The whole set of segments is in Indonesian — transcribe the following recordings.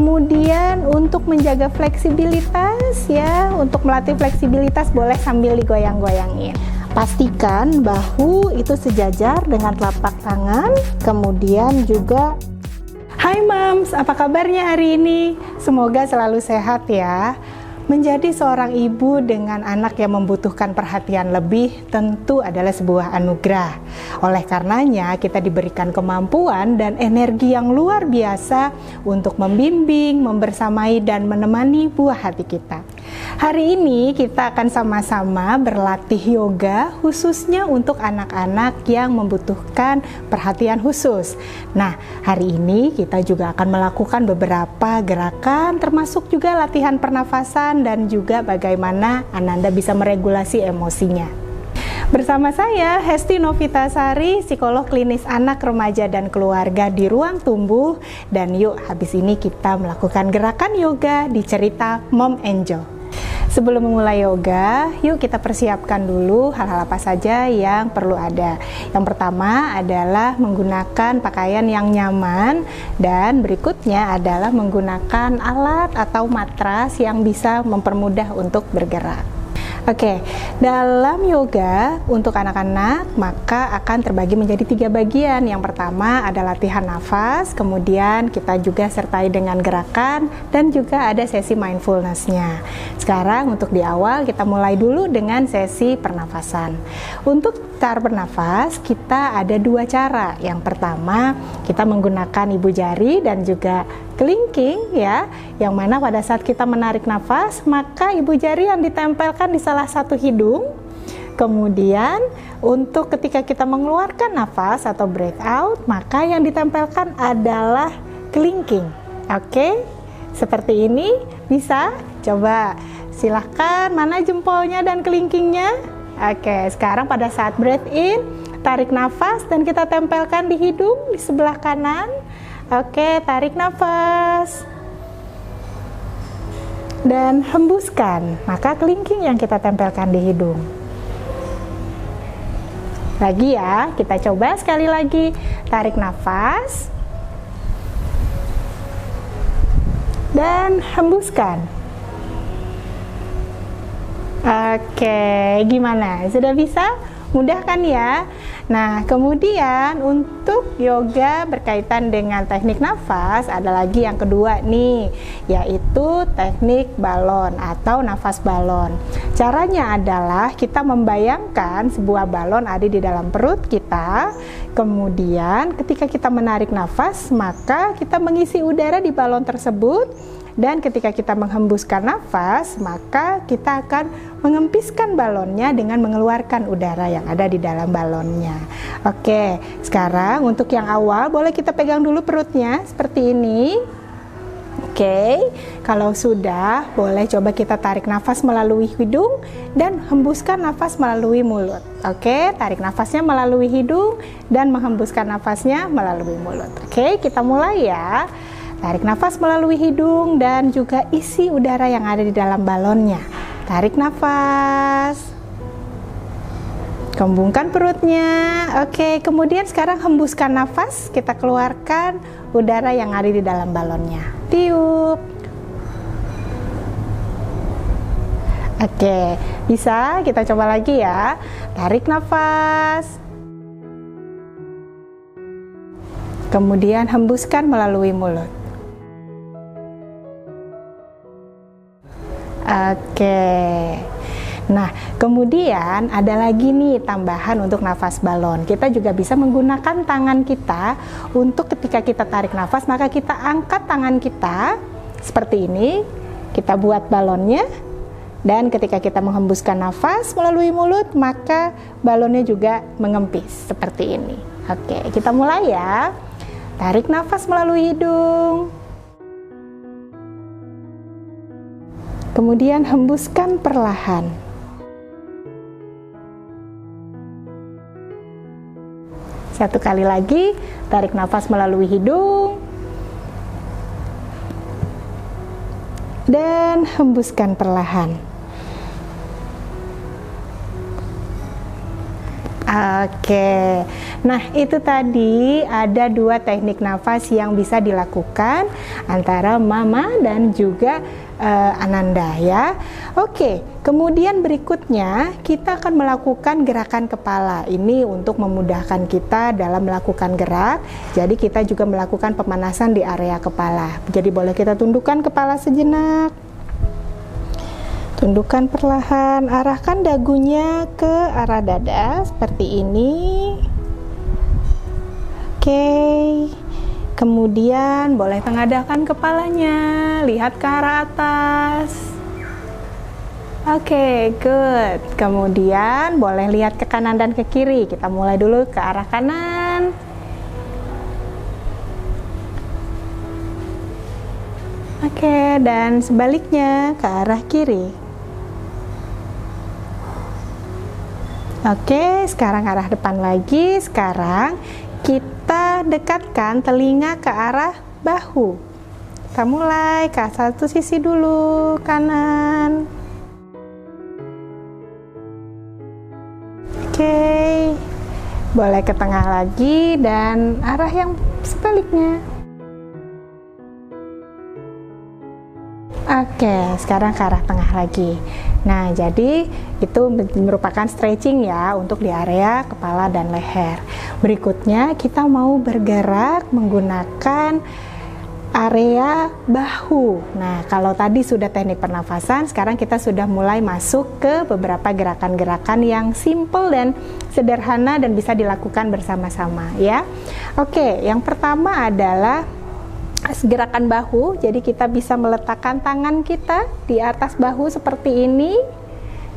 Kemudian untuk menjaga fleksibilitas ya, untuk melatih fleksibilitas boleh sambil digoyang-goyangin. Pastikan bahu itu sejajar dengan telapak tangan, kemudian juga Hai Moms, apa kabarnya hari ini? Semoga selalu sehat ya. Menjadi seorang ibu dengan anak yang membutuhkan perhatian lebih tentu adalah sebuah anugerah. Oleh karenanya kita diberikan kemampuan dan energi yang luar biasa untuk membimbing, membersamai dan menemani buah hati kita. Hari ini kita akan sama-sama berlatih yoga khususnya untuk anak-anak yang membutuhkan perhatian khusus. Nah, hari ini kita juga akan melakukan beberapa gerakan termasuk juga latihan pernafasan dan juga bagaimana Ananda bisa meregulasi emosinya. Bersama saya Hesti Novitasari, psikolog klinis anak, remaja dan keluarga di Ruang Tumbuh, dan yuk habis ini kita melakukan gerakan yoga di cerita Mom Angel. Sebelum memulai yoga, yuk kita persiapkan dulu hal-hal apa saja yang perlu ada. Yang pertama adalah menggunakan pakaian yang nyaman, dan berikutnya adalah menggunakan alat atau matras yang bisa mempermudah untuk bergerak. Oke, dalam yoga untuk anak-anak maka akan terbagi menjadi 3 bagian. Yang pertama ada latihan nafas, kemudian kita juga sertai dengan gerakan dan juga ada sesi mindfulness-nya. Sekarang untuk di awal kita mulai dulu dengan sesi pernafasan. Untuk cara bernafas kita ada 2 cara. Yang pertama kita menggunakan ibu jari dan juga kelingking ya, yang mana pada saat kita menarik nafas maka ibu jari yang ditempelkan di salah satu hidung. Kemudian untuk ketika kita mengeluarkan nafas atau breath out maka yang ditempelkan adalah kelingking. Oke, seperti ini bisa? Coba silahkan, mana jempolnya dan kelingkingnya? Oke, sekarang pada saat breath in tarik nafas dan kita tempelkan di hidung di sebelah kanan. Oke, tarik nafas dan hembuskan, maka kelingking yang kita tempelkan di hidung. Lagi ya, kita coba sekali lagi. Tarik nafas dan hembuskan. Oke, gimana? Sudah bisa? Mudah kan ya? Nah, kemudian untuk yoga berkaitan dengan teknik nafas, ada lagi yang kedua nih, yaitu teknik balon atau nafas balon. Caranya adalah kita membayangkan sebuah balon ada di dalam perut kita, kemudian ketika kita menarik nafas, maka kita mengisi udara di balon tersebut, dan ketika kita menghembuskan nafas, maka kita akan mengempiskan balonnya dengan mengeluarkan udara yang ada di dalam balonnya. Oke, sekarang untuk yang awal boleh kita pegang dulu perutnya seperti ini. Oke, kalau sudah boleh coba kita tarik nafas melalui hidung dan hembuskan nafas melalui mulut. Oke, tarik nafasnya melalui hidung dan menghembuskan nafasnya melalui mulut. Oke, kita mulai ya. Tarik nafas melalui hidung dan juga isi udara yang ada di dalam balonnya. Tarik nafas. Kembungkan perutnya. Oke, kemudian sekarang hembuskan nafas. Kita keluarkan udara yang ada di dalam balonnya. Tiup. Oke, bisa kita coba lagi ya. Tarik nafas. Kemudian hembuskan melalui mulut. Oke. Nah, kemudian ada lagi nih tambahan untuk nafas balon. Kita juga bisa menggunakan tangan kita untuk ketika kita tarik nafas, maka kita angkat tangan kita seperti ini. Kita buat balonnya, dan ketika kita menghembuskan nafas melalui mulut, maka balonnya juga mengempis seperti ini. Oke, kita mulai ya. Tarik nafas melalui hidung. Kemudian hembuskan perlahan. Satu kali lagi, tarik nafas melalui hidung. Dan hembuskan perlahan. Oke, nah itu tadi ada 2 teknik nafas yang bisa dilakukan antara Mama dan juga Ananda ya. Oke, kemudian berikutnya kita akan melakukan gerakan kepala. Ini untuk memudahkan kita dalam melakukan gerak. Jadi kita juga melakukan pemanasan di area kepala. Jadi boleh kita tundukkan kepala sejenak. Tundukkan perlahan, arahkan dagunya ke arah dada seperti ini. Oke. Kemudian boleh tengadahkan kepalanya, lihat ke arah atas. Oke, good. Kemudian boleh lihat ke kanan dan ke kiri. Kita mulai dulu ke arah kanan. Oke, dan sebaliknya ke arah kiri. Oke, sekarang arah depan lagi. Sekarang kita dekatkan telinga ke arah bahu. Kita mulai ke satu sisi dulu, kanan. Oke, boleh ke tengah lagi dan arah yang sebaliknya. Oke, sekarang ke arah tengah lagi. Nah, jadi itu merupakan stretching ya untuk di area kepala dan leher. Berikutnya kita mau bergerak menggunakan area bahu. Nah, kalau tadi sudah teknik pernafasan, sekarang kita sudah mulai masuk ke beberapa gerakan-gerakan yang simple dan sederhana dan bisa dilakukan bersama-sama ya. Oke, yang pertama adalah gerakan bahu. Jadi kita bisa meletakkan tangan kita di atas bahu seperti ini.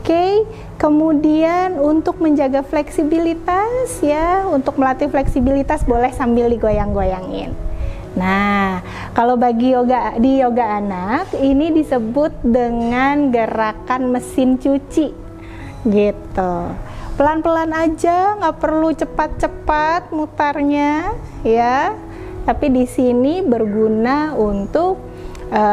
Oke, kemudian untuk menjaga fleksibilitas ya, untuk melatih fleksibilitas boleh sambil digoyang-goyangin. Nah, kalau bagi di yoga anak ini disebut dengan gerakan mesin cuci gitu. Pelan-pelan aja, nggak perlu cepat-cepat mutarnya ya. Tapi di sini berguna untuk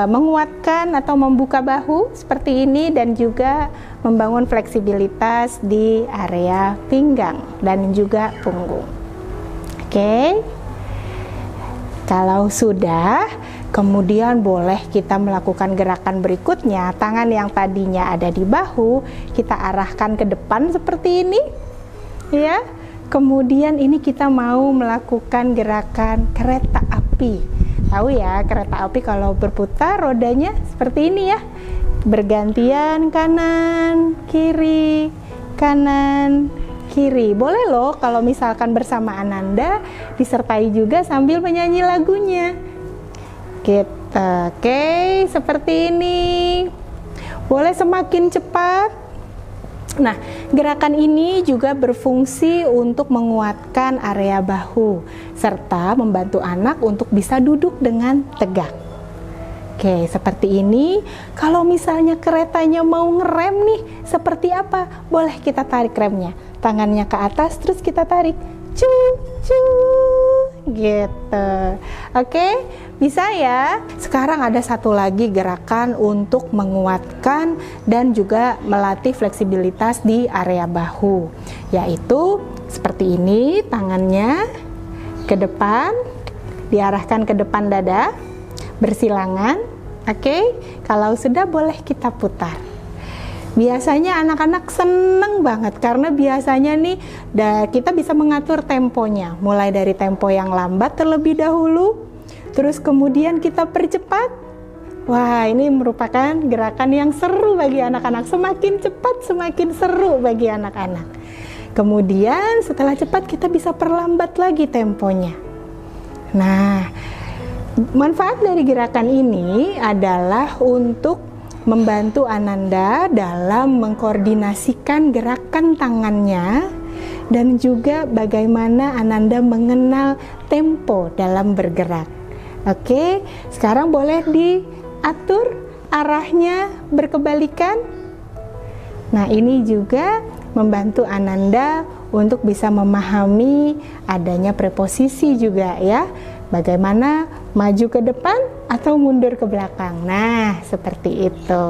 menguatkan atau membuka bahu seperti ini dan juga membangun fleksibilitas di area pinggang dan juga punggung. Oke. Kalau sudah, kemudian boleh kita melakukan gerakan berikutnya. Tangan yang tadinya ada di bahu, kita arahkan ke depan seperti ini. Ya. Kemudian ini kita mau melakukan gerakan kereta api. Tahu ya, kereta api kalau berputar rodanya seperti ini ya. Bergantian kanan, kiri, kanan, kiri. Boleh loh kalau misalkan bersama Ananda disertai juga sambil menyanyi lagunya. Gitu. Oke, seperti ini. Boleh semakin cepat. Nah, gerakan ini juga berfungsi untuk menguatkan area bahu serta membantu anak untuk bisa duduk dengan tegak. Oke, seperti ini. Kalau misalnya keretanya mau ngerem nih, seperti apa? Boleh kita tarik remnya. Tangannya ke atas, terus kita tarik. Gitu. Oke, bisa ya. Sekarang ada satu lagi gerakan untuk menguatkan dan juga melatih fleksibilitas di area bahu, yaitu seperti ini. Tangannya ke depan, diarahkan ke depan dada, bersilangan. Oke, kalau sudah boleh kita putar. Biasanya anak-anak seneng banget karena biasanya nih kita bisa mengatur temponya, mulai dari tempo yang lambat terlebih dahulu, terus kemudian kita percepat. Wah, ini merupakan gerakan yang seru bagi anak-anak. Semakin cepat semakin seru bagi anak-anak. Kemudian setelah cepat kita bisa perlambat lagi temponya. Nah, manfaat dari gerakan ini adalah untuk membantu Ananda dalam mengkoordinasikan gerakan tangannya dan juga bagaimana Ananda mengenal tempo dalam bergerak. Oke, sekarang boleh diatur arahnya berkebalikan. Nah, ini juga membantu Ananda untuk bisa memahami adanya preposisi juga ya. Bagaimana maju ke depan atau mundur ke belakang. Nah, seperti itu.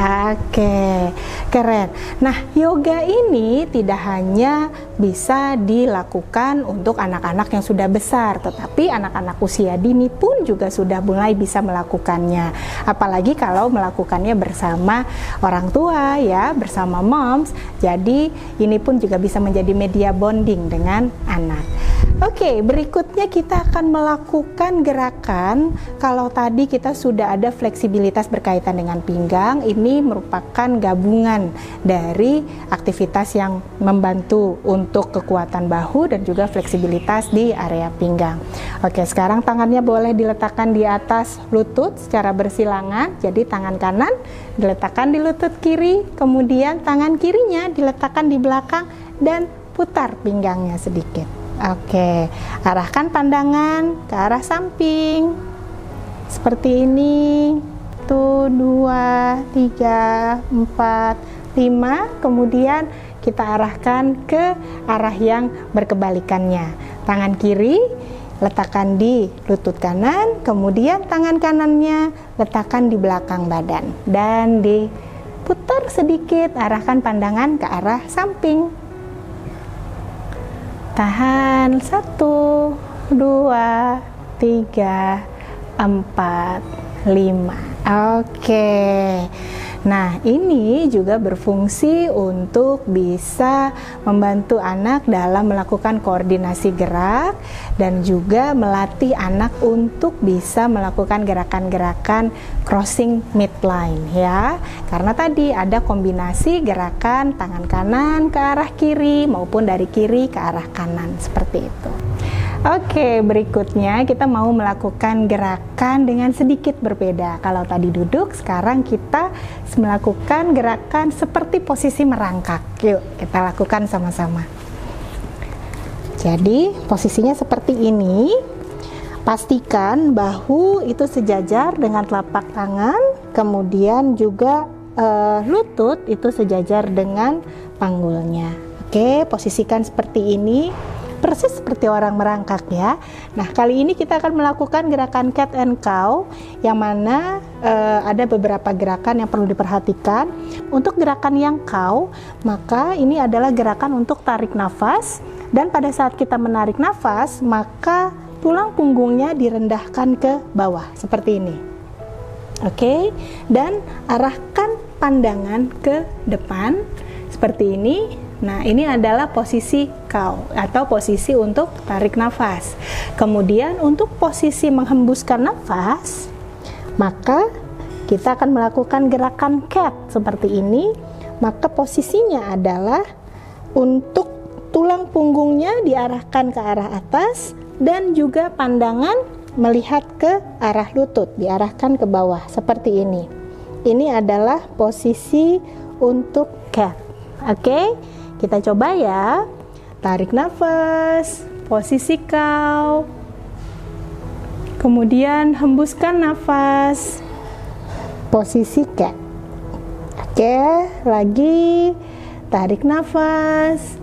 Oke, keren. Nah, yoga ini tidak hanya bisa dilakukan untuk anak-anak yang sudah besar, tetapi anak-anak usia dini pun juga sudah mulai bisa melakukannya. Apalagi kalau melakukannya bersama orang tua ya, bersama moms. Jadi ini pun juga bisa menjadi media bonding dengan anak. Oke, berikutnya kita akan melakukan gerakan. Kalau tadi kita sudah ada fleksibilitas berkaitan dengan pinggang, ini merupakan gabungan dari aktivitas yang membantu untuk kekuatan bahu dan juga fleksibilitas di area pinggang. Oke, sekarang tangannya boleh diletakkan di atas lutut secara bersilangan. Jadi tangan kanan diletakkan di lutut kiri, kemudian tangan kirinya diletakkan di belakang dan putar pinggangnya sedikit. Oke, arahkan pandangan ke arah samping seperti ini. 1, 2, 3, 4, 5. Kemudian kita arahkan ke arah yang berkebalikannya. Tangan kiri letakkan di lutut kanan, kemudian tangan kanannya letakkan di belakang badan dan diputar sedikit, arahkan pandangan ke arah samping. Tahan 1, 2, 3, 4, 5. Oke. Nah, ini juga berfungsi untuk bisa membantu anak dalam melakukan koordinasi gerak dan juga melatih anak untuk bisa melakukan gerakan-gerakan crossing midline ya. Karena tadi ada kombinasi gerakan tangan kanan ke arah kiri maupun dari kiri ke arah kanan seperti itu. Oke, berikutnya kita mau melakukan gerakan dengan sedikit berbeda. Kalau tadi duduk, sekarang kita melakukan gerakan seperti posisi merangkak. Yuk, kita lakukan sama-sama. Jadi, posisinya seperti ini. Pastikan bahu itu sejajar dengan telapak tangan, kemudian juga lutut itu sejajar dengan panggulnya. Oke, posisikan seperti ini. Persis seperti orang merangkak ya. Nah, kali ini kita akan melakukan gerakan cat and cow, yang mana ada beberapa gerakan yang perlu diperhatikan. Untuk gerakan yang cow, maka ini adalah gerakan untuk tarik nafas, dan pada saat kita menarik nafas, maka tulang punggungnya direndahkan ke bawah seperti ini. Oke, dan arahkan pandangan ke depan seperti ini. Nah, ini adalah posisi cow atau posisi untuk tarik nafas. Kemudian untuk posisi menghembuskan nafas, maka kita akan melakukan gerakan cat seperti ini. Maka posisinya adalah untuk tulang punggungnya diarahkan ke arah atas dan juga pandangan melihat ke arah lutut, diarahkan ke bawah seperti ini. Ini adalah posisi untuk cat. Oke? Kita coba ya. Tarik nafas, posisi cow. Kemudian hembuskan nafas, posisi cat. Oke, lagi tarik nafas.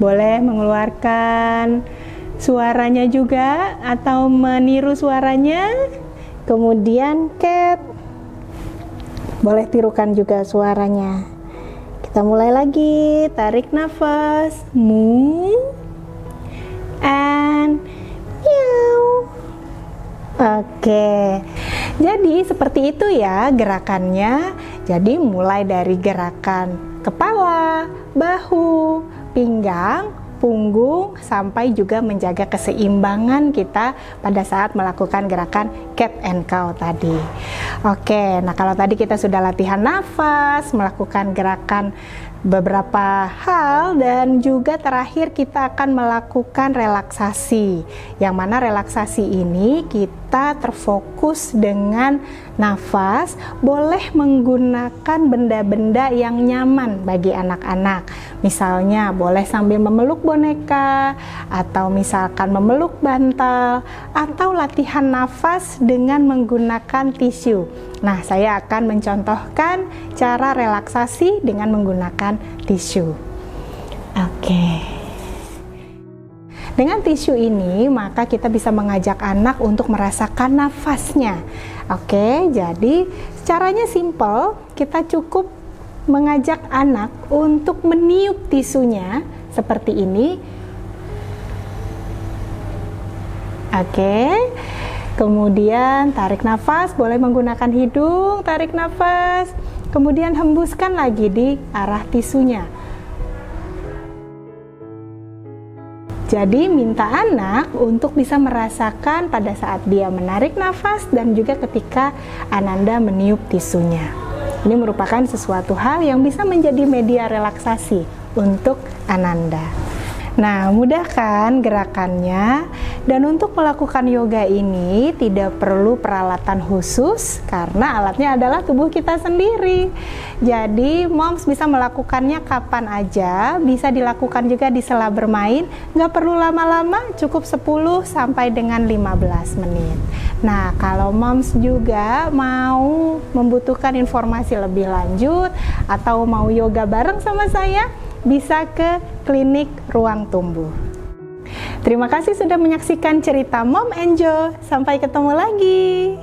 Boleh mengeluarkan suaranya juga atau meniru suaranya. Kemudian cat. Boleh tirukan juga suaranya. Kita mulai lagi, tarik nafas, moo, and meow. Oke, jadi seperti itu ya gerakannya. Jadi mulai dari gerakan kepala, bahu, pinggang, punggung, sampai juga menjaga keseimbangan kita pada saat melakukan gerakan cat and cow tadi. Oke, nah kalau tadi kita sudah latihan nafas, melakukan gerakan beberapa hal, dan juga terakhir kita akan melakukan relaksasi, yang mana relaksasi ini kita terfokus dengan nafas. Boleh menggunakan benda-benda yang nyaman bagi anak-anak, misalnya boleh sambil memeluk boneka, atau misalkan memeluk bantal, atau latihan nafas dengan menggunakan tisu. Nah, saya akan mencontohkan cara relaksasi dengan menggunakan tisu. Oke. Dengan tisu ini, maka kita bisa mengajak anak untuk merasakan nafasnya. Oke, jadi caranya simple, kita cukup mengajak anak untuk meniup tisunya seperti ini. Oke, kemudian tarik nafas, boleh menggunakan hidung, tarik nafas, kemudian hembuskan lagi di arah tisunya. Jadi minta anak untuk bisa merasakan pada saat dia menarik nafas dan juga ketika Ananda meniup tisunya. Ini merupakan sesuatu hal yang bisa menjadi media relaksasi untuk Ananda. Nah, mudah kan gerakannya? Dan untuk melakukan yoga ini tidak perlu peralatan khusus karena alatnya adalah tubuh kita sendiri. Jadi moms bisa melakukannya kapan aja, bisa dilakukan juga di sela bermain, nggak perlu lama-lama, cukup 10 sampai dengan 15 menit. Nah, kalau moms juga mau membutuhkan informasi lebih lanjut atau mau yoga bareng sama saya, bisa ke klinik Ruang Tumbuh. Terima kasih sudah menyaksikan cerita Mom and Jo. Sampai ketemu lagi.